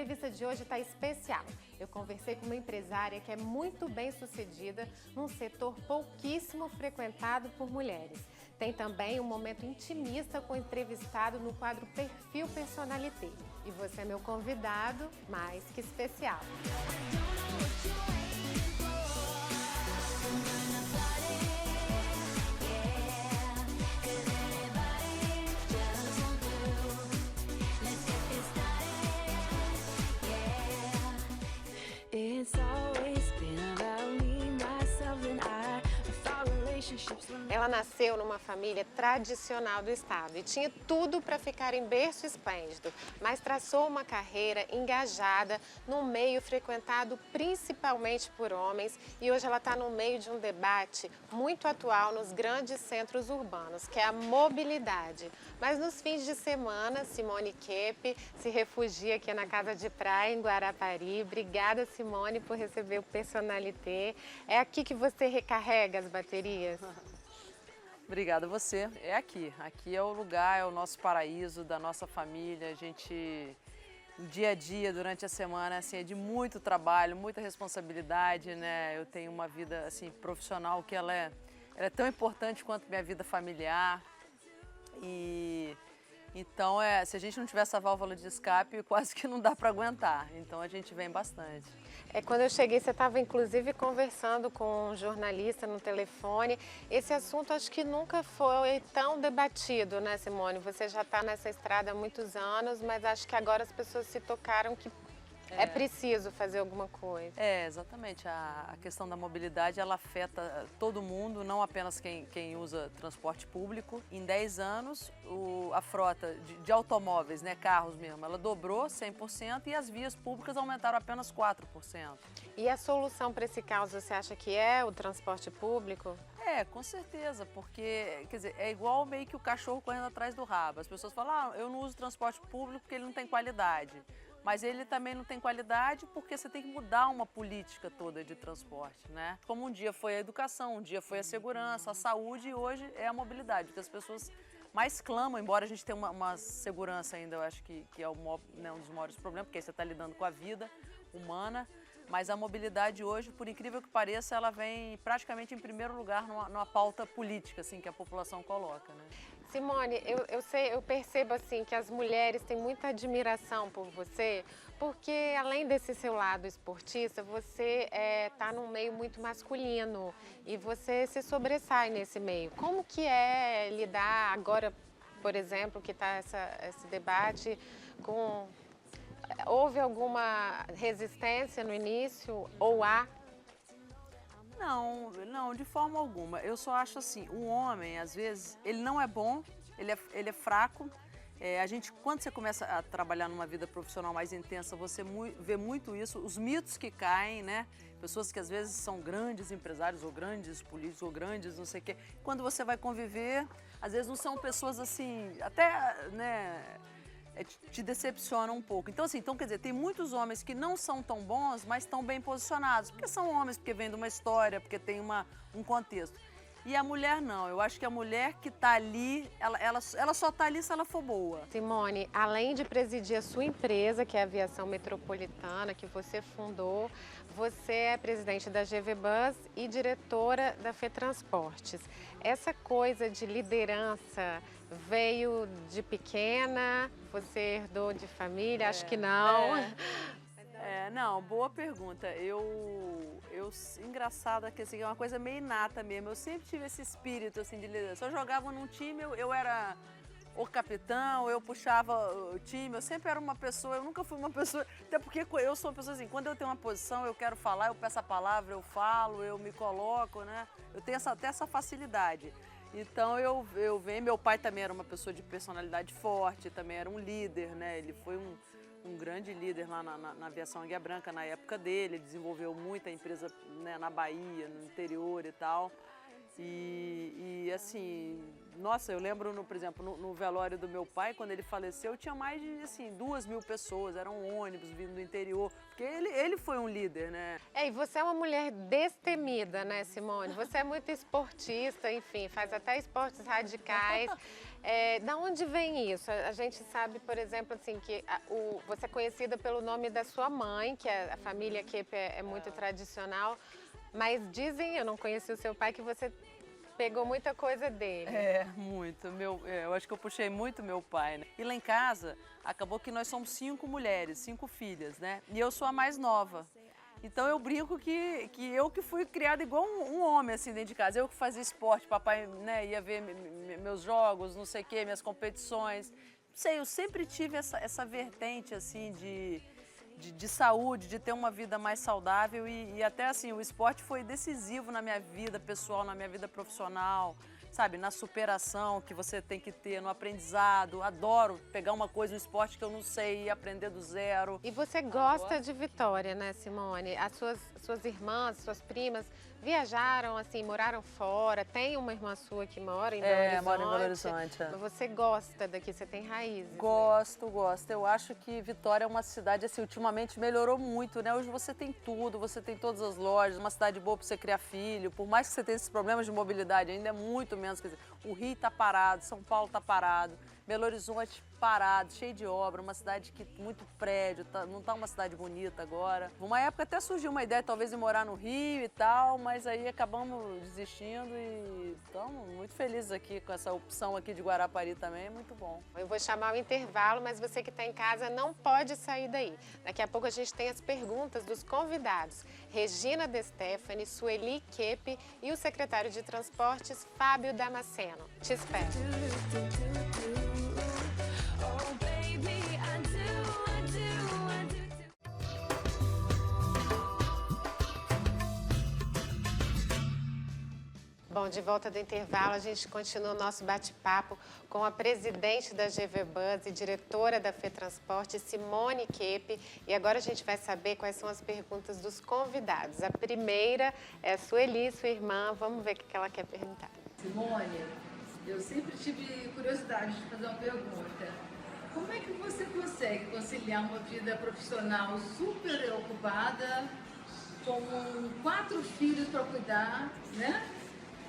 entrevista de hoje está especial. Eu conversei com uma empresária que é muito bem sucedida num setor pouquíssimo frequentado por mulheres. Tem também um momento intimista com o entrevistado no quadro Perfil Personalité. E você é meu convidado mais que especial. Ela nasceu numa família tradicional do estado e tinha tudo para ficar em berço esplêndido, mas traçou uma carreira engajada num meio frequentado principalmente por homens e hoje ela está no meio de um debate muito atual nos grandes centros urbanos, que é a mobilidade. Mas nos fins de semana, Simone Kepe se refugia aqui na Casa de Praia, em Guarapari. Obrigada, Simone, por receber o Personalité. É aqui que você recarrega as baterias? Obrigada a você. É aqui. Aqui é o lugar, é o nosso paraíso da nossa família. A gente, o dia a dia, durante a semana, assim, é de muito trabalho, muita responsabilidade, né? Eu tenho uma vida assim profissional que ela é tão importante quanto minha vida familiar. E então, se a gente não tiver essa válvula de escape, quase que não dá para aguentar. Então a gente vem bastante. Quando eu cheguei, você estava inclusive conversando com um jornalista no telefone. Esse assunto acho que nunca foi tão debatido, né, Simone? Você já está nessa estrada há muitos anos, mas acho que agora as pessoas se tocaram que é preciso fazer alguma coisa. Exatamente. A questão da mobilidade, ela afeta todo mundo, não apenas quem usa transporte público. Em 10 anos, a frota de automóveis, né, carros mesmo, ela dobrou 100% e as vias públicas aumentaram apenas 4%. E a solução para esse caos, você acha que é o transporte público? Com certeza, porque, quer dizer, é igual meio que o cachorro correndo atrás do rabo. As pessoas falam, eu não uso transporte público porque ele não tem qualidade. Mas ele também não tem qualidade porque você tem que mudar uma política toda de transporte, né? Como um dia foi a educação, um dia foi a segurança, a saúde e hoje é a mobilidade, que as pessoas mais clamam, embora a gente tenha uma segurança ainda, eu acho que é um dos maiores problemas, porque aí você está lidando com a vida humana, mas a mobilidade hoje, por incrível que pareça, ela vem praticamente em primeiro lugar numa pauta política, assim, que a população coloca, né? Simone, eu percebo assim que as mulheres têm muita admiração por você, porque além desse seu lado esportista, você está num meio muito masculino e você se sobressai nesse meio. Como que é lidar agora, por exemplo, que está esse debate com... Houve alguma resistência no início ou há? Não, de forma alguma. Eu só acho assim, o homem, às vezes, ele não é bom, ele é fraco. Quando você começa a trabalhar numa vida profissional mais intensa, você vê muito isso, os mitos que caem, né? Pessoas que às vezes são grandes empresários, ou grandes políticos, ou grandes não sei o quê. Quando você vai conviver, às vezes não são pessoas assim, até, né... te decepciona um pouco. Então, assim, quer dizer, tem muitos homens que não são tão bons, mas estão bem posicionados. Porque são homens, porque vêm de uma história, porque tem um contexto. E a mulher não. Eu acho que a mulher que está ali, ela só está ali se ela for boa. Simone, além de presidir a sua empresa, que é a Aviação Metropolitana, que você fundou, você é presidente da GV Bus e diretora da FETransportes. Essa coisa de liderança veio de pequena? Você herdou de família? Acho que não. Não, boa pergunta. Engraçado que assim, é uma coisa meio inata mesmo. Eu sempre tive esse espírito assim, de liderança. Eu jogava num time, eu era o capitão, eu puxava o time, eu sempre era uma pessoa, eu nunca fui uma pessoa, até porque eu sou uma pessoa assim, quando eu tenho uma posição, eu quero falar, eu peço a palavra, eu falo, eu me coloco, né? Eu tenho até essa facilidade. Então eu venho, meu pai também era uma pessoa de personalidade forte, também era um líder, né? Ele foi um grande líder lá na Aviação Águia Branca na época dele, ele desenvolveu muita empresa, né, na Bahia, no interior e tal. E assim, nossa, eu lembro, por exemplo, no velório do meu pai, quando ele faleceu, tinha mais de assim, 2.000 pessoas, eram ônibus vindo do interior, porque ele foi um líder, né? E você é uma mulher destemida, né, Simone? Você é muito esportista, enfim, faz até esportes radicais. Da onde vem isso? A gente sabe, por exemplo, assim, que você é conhecida pelo nome da sua mãe, que a família Kepe é muito tradicional, mas dizem, eu não conheci o seu pai, que você pegou muita coisa dele. Muito. Eu acho que eu puxei muito meu pai, né? E lá em casa, acabou que nós somos 5 mulheres, 5 filhas, né? E eu sou a mais nova. Então eu brinco que eu que fui criada igual um homem, assim, dentro de casa. Eu que fazia esporte, papai, né, ia ver meus jogos, não sei o quê, minhas competições. Não sei, eu sempre tive essa vertente, assim, de saúde, de ter uma vida mais saudável e até, assim, o esporte foi decisivo na minha vida pessoal, na minha vida profissional, sabe, na superação que você tem que ter, no aprendizado. Adoro pegar uma coisa, um esporte que eu não sei e aprender do zero. E você gosta de Vitória, né, Simone? As suas irmãs, suas primas viajaram, assim, moraram fora. Tem uma irmã sua que mora em Belo Horizonte. Mora em Belo Horizonte. Mas você gosta daqui, você tem raízes. Gosto. Eu acho que Vitória é uma cidade, assim, ultimamente melhorou muito, né? Hoje você tem tudo, você tem todas as lojas, uma cidade boa para você criar filho. Por mais que você tenha esses problemas de mobilidade, ainda é muito menos. Quer dizer, o Rio está parado, São Paulo está parado, Belo Horizonte parado, cheio de obra, uma cidade que muito prédio, não está uma cidade bonita agora. Uma época até surgiu uma ideia talvez de morar no Rio e tal, mas aí acabamos desistindo e estamos muito felizes aqui com essa opção aqui de Guarapari também, é muito bom. Eu vou chamar o intervalo, mas você que está em casa não pode sair daí. Daqui a pouco a gente tem as perguntas dos convidados. Regina De Stefani, Sueli Kepe e o secretário de Transportes, Fábio Damasceno. Te espero. Bom, de volta do intervalo, a gente continua o nosso bate-papo com a presidente da GV Bus e diretora da FETransporte, Simone Kepe. E agora a gente vai saber quais são as perguntas dos convidados. A primeira é a Sueli, sua irmã. Vamos ver o que ela quer perguntar. Simone, eu sempre tive curiosidade de fazer uma pergunta. Como é que você consegue conciliar uma vida profissional super ocupada, com 4 filhos para cuidar, né?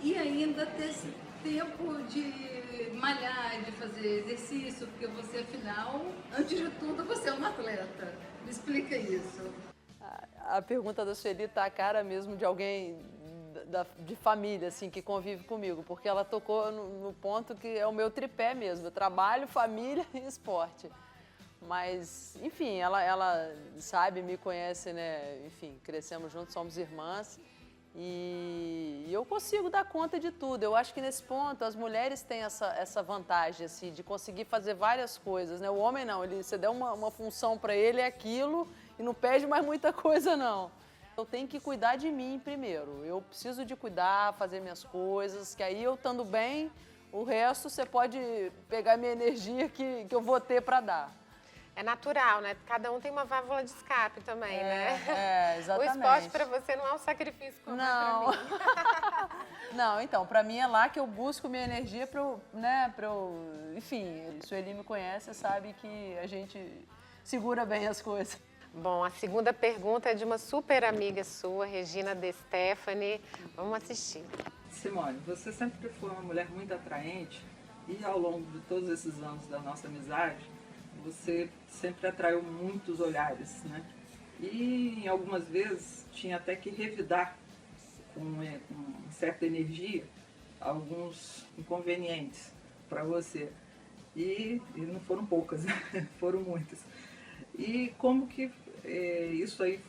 E ainda ter esse tempo de malhar, de fazer exercício, porque você, afinal, antes de tudo, você é uma atleta. Me explica isso. A pergunta da Sueli tá a cara mesmo de alguém de família, assim, que convive comigo, porque ela tocou no ponto que é o meu tripé mesmo, trabalho, família e esporte. Mas, enfim, ela sabe, me conhece, né? Enfim, crescemos juntos, somos irmãs. E eu consigo dar conta de tudo. Eu acho que nesse ponto as mulheres têm essa vantagem, assim, de conseguir fazer várias coisas, né? O homem não, você der uma função para ele, é aquilo e não pede mais muita coisa, não. Eu tenho que cuidar de mim primeiro. Eu preciso de cuidar, fazer minhas coisas, que aí eu estando bem, o resto você pode pegar minha energia que eu vou ter para dar. É natural, né? Cada um tem uma válvula de escape também, né? Exatamente. O esporte para você não é um sacrifício como é para mim. Não, então, para mim é lá que eu busco minha energia para eu, né, enfim, Sueli me conhece, sabe que a gente segura bem as coisas. Bom, a segunda pergunta é de uma super amiga sua, Regina De Stefani. Vamos assistir. Simone, você sempre foi uma mulher muito atraente e ao longo de todos esses anos da nossa amizade, você sempre atraiu muitos olhares, né? E em algumas vezes tinha até que revidar com certa energia alguns inconvenientes para você. E não foram poucas, foram muitas. E como que isso aí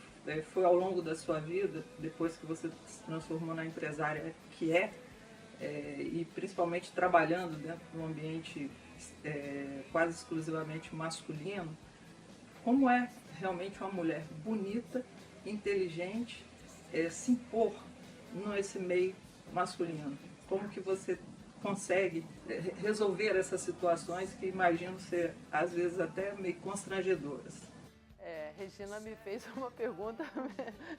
foi ao longo da sua vida, depois que você se transformou na empresária que e principalmente trabalhando dentro de um ambiente quase exclusivamente masculino, como é realmente uma mulher bonita, inteligente, se impor nesse meio masculino? Como que você consegue resolver essas situações que imagino ser, às vezes, até meio constrangedoras? Regina me fez uma pergunta,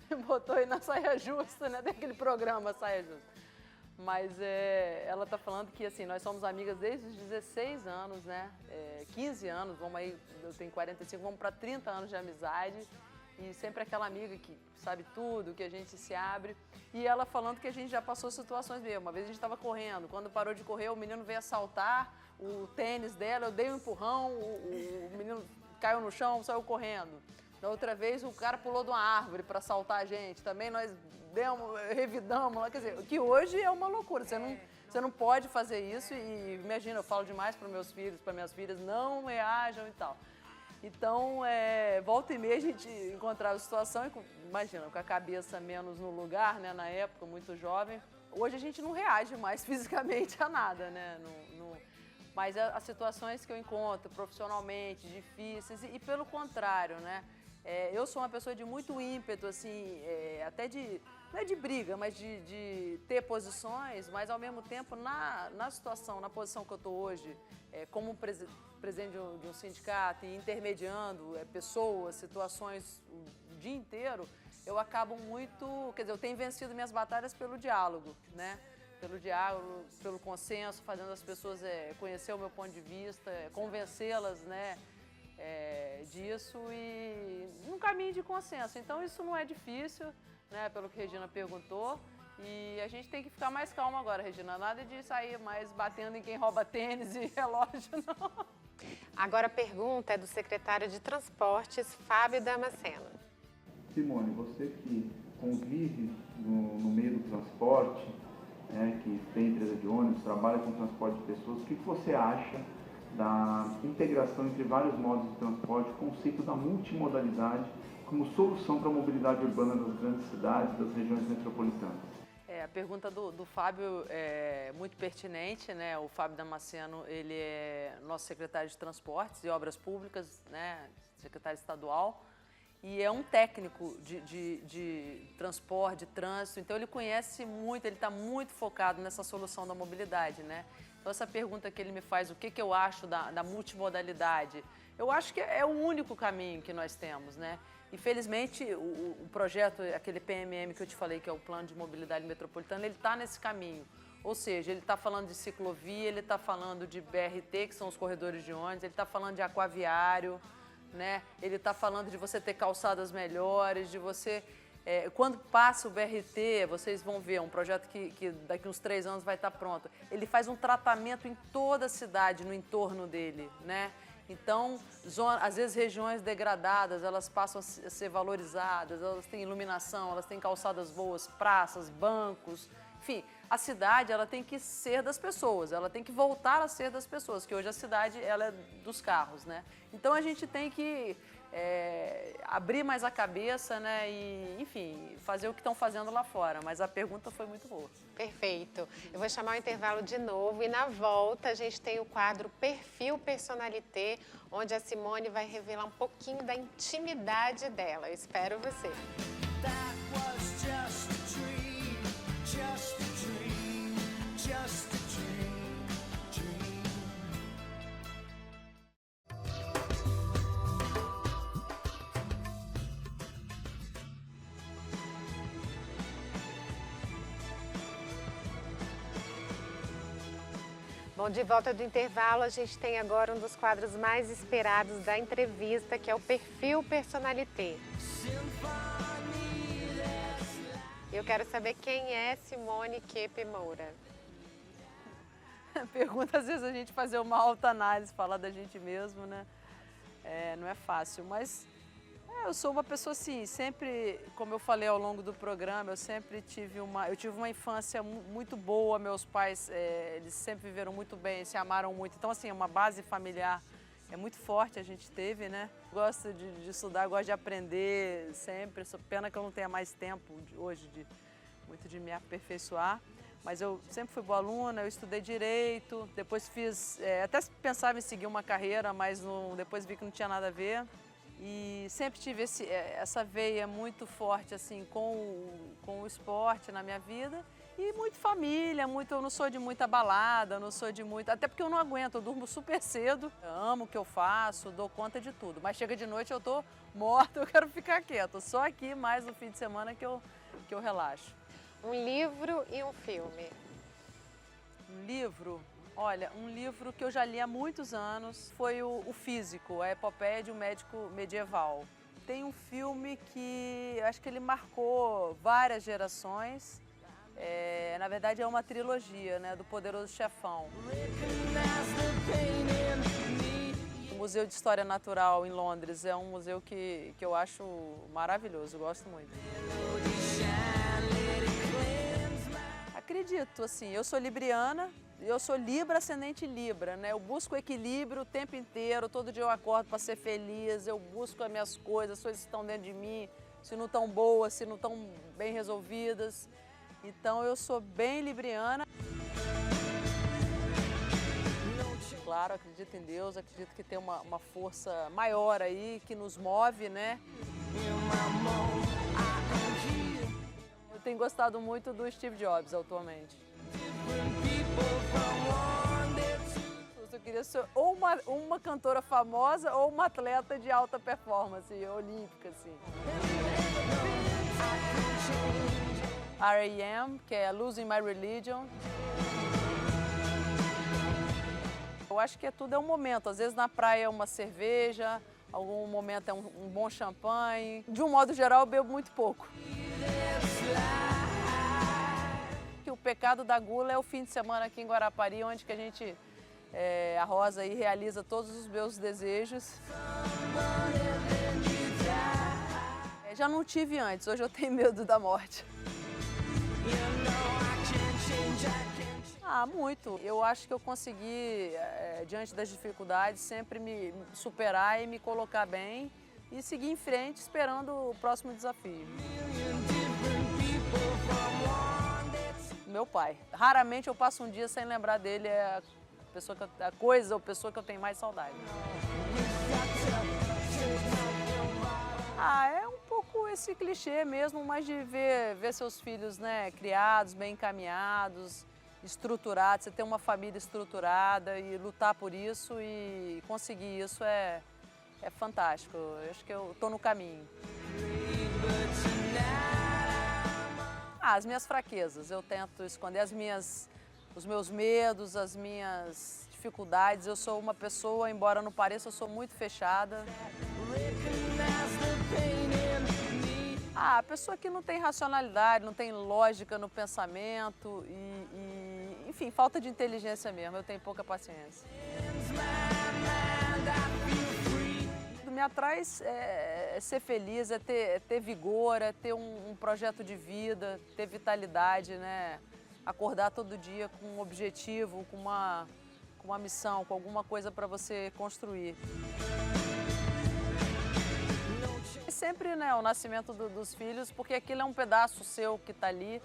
me botou aí na saia justa, né, daquele programa Saia Justa. Mas ela está falando que, assim, nós somos amigas desde os 16 anos, né? 15 anos, vamos aí, eu tenho 45, vamos para 30 anos de amizade. E sempre aquela amiga que sabe tudo, que a gente se abre. E ela falando que a gente já passou situações mesmo. Uma vez a gente estava correndo, quando parou de correr, o menino veio assaltar o tênis dela, eu dei um empurrão, o menino caiu no chão, saiu correndo. Da outra vez o cara pulou de uma árvore para assaltar a gente. Também nós revidamos lá, quer dizer, que hoje é uma loucura. Você não pode fazer isso e imagina, eu falo demais para meus filhos, para minhas filhas, não reajam e tal. Então, volta e meia a gente encontrava situação, imagina, com a cabeça menos no lugar, né, na época, muito jovem. Hoje a gente não reage mais fisicamente a nada, né? Mas as situações que eu encontro profissionalmente, difíceis, e pelo contrário, né? Eu sou uma pessoa de muito ímpeto, assim, até não é de briga, mas de ter posições, mas ao mesmo tempo na situação, na posição que eu estou hoje, como presidente de um sindicato e intermediando pessoas, situações o dia inteiro, eu acabo muito, quer dizer, eu tenho vencido minhas batalhas pelo diálogo, né? Pelo diálogo, pelo consenso, fazendo as pessoas conhecer o meu ponto de vista, convencê-las, né? Disso e num caminho de consenso. Então isso não é difícil, né, pelo que a Regina perguntou, e a gente tem que ficar mais calmo agora, Regina, nada de sair mais batendo em quem rouba tênis e relógio, não. Agora a pergunta é do secretário de Transportes, Fábio Damasceno. Simone, você que convive no meio do transporte, que tem empresa de ônibus, trabalha com transporte de pessoas, o que você acha da integração entre vários modos de transporte, o conceito da multimodalidade como solução para a mobilidade urbana das grandes cidades, das regiões metropolitanas? A pergunta do Fábio é muito pertinente, né? O Fábio Damasceno, ele é nosso secretário de Transportes e Obras Públicas, né? Secretário estadual, e é um técnico de transporte, de trânsito, então ele conhece muito, ele está muito focado nessa solução da mobilidade, né? Então essa pergunta que ele me faz, o que eu acho da multimodalidade, eu acho que é o único caminho que nós temos, né? Infelizmente, o projeto, aquele PMM que eu te falei, que é o Plano de Mobilidade Metropolitana, ele está nesse caminho. Ou seja, ele está falando de ciclovia, ele está falando de BRT, que são os corredores de ônibus, ele está falando de aquaviário, né? Ele está falando de você ter calçadas melhores, de você... quando passa o BRT, vocês vão ver, um projeto que daqui uns 3 anos vai estar pronto. Ele faz um tratamento em toda a cidade, no entorno dele, né? Então, às vezes regiões degradadas, elas passam a ser valorizadas, elas têm iluminação, elas têm calçadas boas, praças, bancos, enfim, a cidade ela tem que ser das pessoas, ela tem que voltar a ser das pessoas, que hoje a cidade ela é dos carros, né? Então a gente tem que abrir mais a cabeça, né? E, enfim, fazer o que estão fazendo lá fora. Mas a pergunta foi muito boa. Perfeito. Eu vou chamar o intervalo de novo e na volta a gente tem o quadro Perfil Personalité, onde a Simone vai revelar um pouquinho da intimidade dela. Eu espero você. Bom, de volta do intervalo, a gente tem agora um dos quadros mais esperados da entrevista, que é o Perfil Personalité. Eu quero saber quem é Simone Kepe Moura. Pergunta, às vezes, a gente fazer uma autoanálise, falar da gente mesmo, né? Não é fácil, mas eu sou uma pessoa assim, sempre, como eu falei ao longo do programa, eu sempre tive uma infância muito boa, meus pais, eles sempre viveram muito bem, se amaram muito, então assim, uma base familiar muito forte a gente teve, né? Gosto de estudar, gosto de aprender sempre, só pena que eu não tenha mais tempo hoje muito de me aperfeiçoar, mas eu sempre fui boa aluna, eu estudei Direito, depois até pensava em seguir uma carreira, mas depois vi que não tinha nada a ver. E sempre tive essa veia muito forte assim, com o esporte na minha vida. E muito família, eu não sou de muita balada, não sou de muito... Até porque eu não aguento, eu durmo super cedo, eu amo o que eu faço, dou conta de tudo. Mas chega de noite eu tô morta, eu quero ficar quieta. Só aqui, mais no fim de semana, que eu relaxo. Um livro e um filme. Um livro... Olha, um livro que eu já li há muitos anos foi o Físico, a epopeia de um médico medieval. tem um filme que acho que ele marcou várias gerações. Na verdade, é uma trilogia, né, do Poderoso Chefão. O Museu de História Natural em Londres é um museu que eu acho maravilhoso, eu gosto muito. Acredito, assim, eu sou libriana, eu sou Libra, ascendente Libra, né? Eu busco equilíbrio o tempo inteiro, todo dia eu acordo para ser feliz, eu busco as minhas coisas, as coisas que estão dentro de mim, se não estão boas, se não estão bem resolvidas. Então eu sou bem libriana. Claro, acredito em Deus, acredito que tem uma força maior aí que nos move, né? Eu tenho gostado muito do Steve Jobs atualmente. Eu queria ser ou uma cantora famosa ou uma atleta de alta performance, olímpica, assim. R.E.M., que é Losing My Religion. Eu acho que tudo é um momento. Às vezes na praia é uma cerveja, algum momento é um bom champanhe. De um modo geral, eu bebo muito pouco. O pecado da gula é o fim de semana aqui em Guarapari, onde que a gente, a Rosa aí realiza todos os meus desejos. Já não tive antes, hoje eu tenho medo da morte. Muito. Eu acho que eu consegui, diante das dificuldades, sempre me superar e me colocar bem e seguir em frente esperando o próximo desafio. Meu pai. Raramente eu passo um dia sem lembrar dele, é a coisa ou pessoa que eu tenho mais saudade. É um pouco esse clichê mesmo, mas de ver seus filhos, né, criados, bem encaminhados, estruturados, você ter uma família estruturada e lutar por isso e conseguir isso é fantástico. Eu acho que eu estou no caminho. As minhas fraquezas, eu tento esconder os meus medos, as minhas dificuldades. Eu sou uma pessoa, embora não pareça, eu sou muito fechada. A pessoa que não tem racionalidade, não tem lógica no pensamento enfim, falta de inteligência mesmo, eu tenho pouca paciência. Me atrai ser feliz, ter vigor, ter um projeto de vida, ter vitalidade, né? Acordar todo dia com um objetivo, com uma missão, com alguma coisa para você construir. E sempre, né, o nascimento dos filhos, porque aquilo é um pedaço seu que está ali,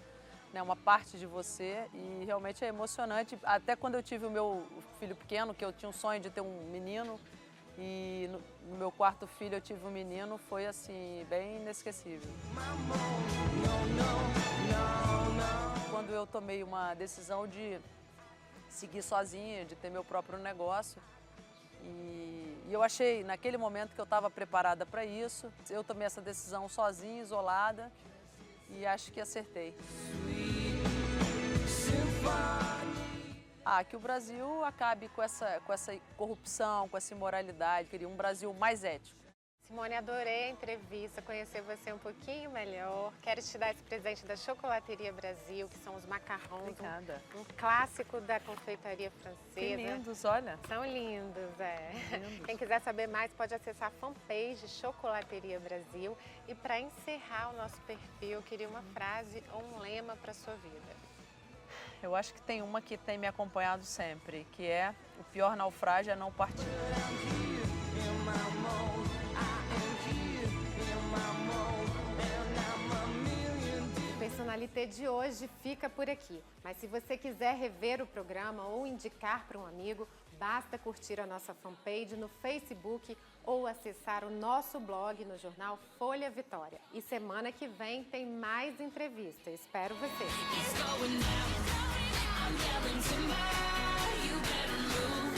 né, uma parte de você, e realmente é emocionante. Até quando eu tive o meu filho pequeno, que eu tinha um sonho de ter um menino, e no meu quarto filho eu tive um menino, foi assim, bem inesquecível. Quando eu tomei uma decisão de seguir sozinha, de ter meu próprio negócio, e eu achei naquele momento que eu estava preparada para isso, eu tomei essa decisão sozinha, isolada, e acho que acertei. Que o Brasil acabe com essa corrupção, com essa imoralidade, queria um Brasil mais ético. Simone, adorei a entrevista, conhecer você um pouquinho melhor. Quero te dar esse presente da Chocolateria Brasil, que são os macarrons, um clássico da confeitaria francesa. Que lindos, olha. São lindos, Lindos. Quem quiser saber mais pode acessar a fanpage Chocolateria Brasil. E para encerrar o nosso perfil, eu queria uma frase ou um lema para a sua vida. Eu acho que tem uma que tem me acompanhado sempre, que é: o pior naufrágio é não partir. O Personalité de hoje fica por aqui. Mas se você quiser rever o programa ou indicar para um amigo, basta curtir a nossa fanpage no Facebook ou acessar o nosso blog no jornal Folha Vitória. E semana que vem tem mais entrevista. Espero você! I'm yelling timber, you better move.